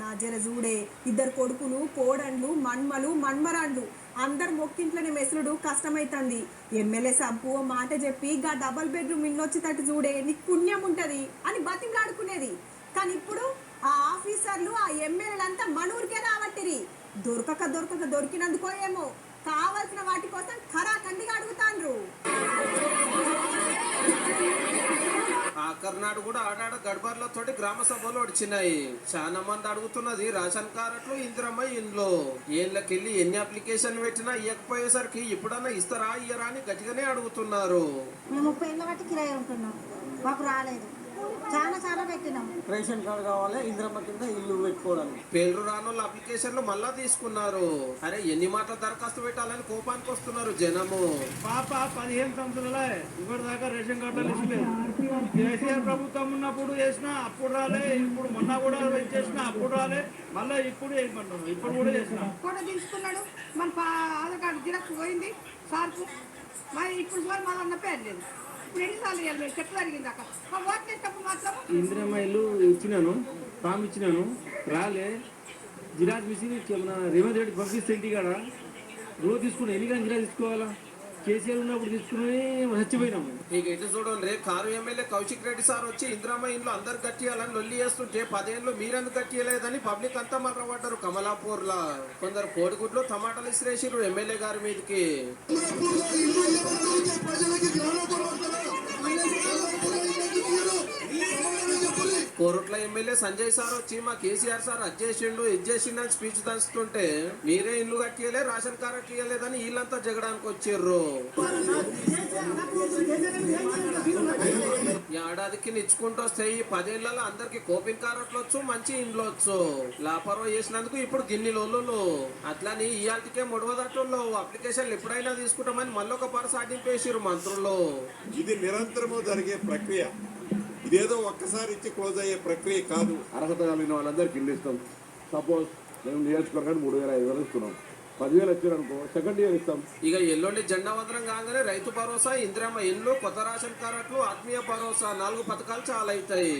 నా జర చూడే ఇద్దరు కొడుకులు కోడండ్లు మన్మలు మన్మరాండ్లు అందరు మొక్కింట్లోనే మెసులుడు కష్టమైతుంది. ఎమ్మెల్యే సంపు మాట చెప్పి గా డబల్ బెడ్రూమ్ ఇన్నొచ్చేటట్టు చూడే నీకు పుణ్యం ఉంటది అని బతిమలాడుకునేది. కానీ ఇప్పుడు ఆ ఆఫీసర్లు ఆ ఎమ్మెల్యేలంతా మనూరికే రావట్టిరి. దొరకక దొరికినందుకో ఏమో కావాల్సిన వాటి కోసం ఖరాఖండిగా అడుగుతాండ్రు. కర్ణాటక కూడా ఆడాడ గడ్బర్ల తోటి గ్రామ సభలు వచ్చినాయి. చాలా మంది అడుగుతున్నది రేషన్ కార్డులు ఇందిరమ్మ ఇండ్లు. ఏళ్ళకెళ్ళి ఎన్ని అప్లికేషన్లు పెట్టినా ఇవ్వకపోయేసరికి ఇప్పుడన్నా ఇస్తారా ఇయ్యరా అని గట్టిగానే అడుగుతున్నారు. 30 ఏళ్ళ బట్టి కిరాయి ఉంటున్నాం, మాకు రాలేదు. చాలా పెట్టినాం. రేషన్ కార్డు కావాలి ఇందిరమ్మ కింద ఇల్లు పెట్టుకోవడానికి. పేర్లు రానోళ్ళ అప్లికేషన్లు మళ్ళా తీసుకున్నారు. అరే ఎన్ని మాటలు దరఖాస్తు పెట్టాలని కోపానికి వస్తున్నారు జనము. పాప 15 సంవత్సరాలే ఇప్పటి దాకా రేషన్ కార్డులు ఇచ్చలేదు. కేసీఆర్ ప్రభుత్వం ఉన్నప్పుడు చేసినా అప్పుడు రాలే, ఇప్పుడు మొన్న కూడా చేసినా అప్పుడు రాలే, మళ్ళీ ఇప్పుడు చేయమంటున్నాం, ఇప్పుడు కూడా చేసినా ఫోటో తీసుకున్నాడు. మన ఆధార్ కార్డు జిరాక్స్ పోయింది సార్కు, మరి ఇప్పుడు సార్ మన అన్న పేరు లేదు. ఇప్పుడు ఎన్నిసార్లు చెట్లు అడిగింది అక్కడ ఓట్ చేసేటప్పుడు మాత్రం ఇందిరమ్మ ఇల్లు ఇచ్చినాను, ఫామ్ ఇచ్చినాను, రాలే. జిరాక్స్ మిషన్ రేవంత్ రెడ్డి పంపిస్తే ఇంటికాడ రోజు తీసుకున్నా. ఎన్ని కానీ జిరాక్స్ తీసుకోవాలా? కేసీఆర్ ఉన్నప్పుడు తీసుకుని చచ్చిపోయినాము. ఇక ఎటు చూడండి, car MLA Kaushik Reddy sir వచ్చి ఇందిరమ్మ ఇంట్లో అందరు కట్టియాలని లొల్లి చేస్తుంటే 10 ఏళ్ళు మీరెందుకు కట్టియలేదని పబ్లిక్ అంతా మర్రపడ్డారు. కమలాపూర్ లా కొందరు కోడిగుడ్లు టమాటాలు ఇసిరేసిరు ఎమ్మెల్యే గారి మీదకి. కోరుట్ల ఎమ్మెల్యే సంజయ్ సార్ వచ్చి మా కేసీఆర్ సార్ అది చేసిండు ఇది చేసిండు అని స్పీచ్ దంచుతుంటే మీరే ఇల్లు కట్టియలే రేషన్ కార్డు కట్టియలేదని వీళ్ళంతా జగడానికి వచ్చిర్రు. ఏడాదికి నిచ్చుకుంటూ వస్తాయి. 10 ఏళ్లలో అందరికి కోపిన్ కారట్లు వచ్చు, మంచి ఇండ్లు వచ్చు. లాపర్వా చేసినందుకు ఇప్పుడు గిన్ని లోళ్ళు. అట్లని ఇయాల్టికే మొడవదట్లో అప్లికేషన్లు ఎప్పుడైనా తీసుకుంటామని మళ్ళొక పరస ఆడింపేసిరు మంత్రులు. ఇది నిరంతరము జరిగే ప్రక్రియ. ఇదేదో ఒక్కసారి ఇచ్చి క్లోజ్ అయ్యే ప్రక్రియ కాదు. అర్హత కలిగిన వాళ్ళందరికీ ఇల్లు ఇస్తాం. సపోజ్ మేము నియోజకవర్గానికి 3,500 ఇస్తున్నాం. 10,000 వచ్చారనుకో సెకండ్ ఇయర్ ఇస్తాం. ఇక ఎల్లుండి జెండా వందనం కాగానే రైతు భరోసా, ఇందిరమ్మ ఇల్లు, కొత్త రేషన్ కార్డులు, ఆత్మీయ భరోసా 4 పథకాలు చాలా అవుతాయి.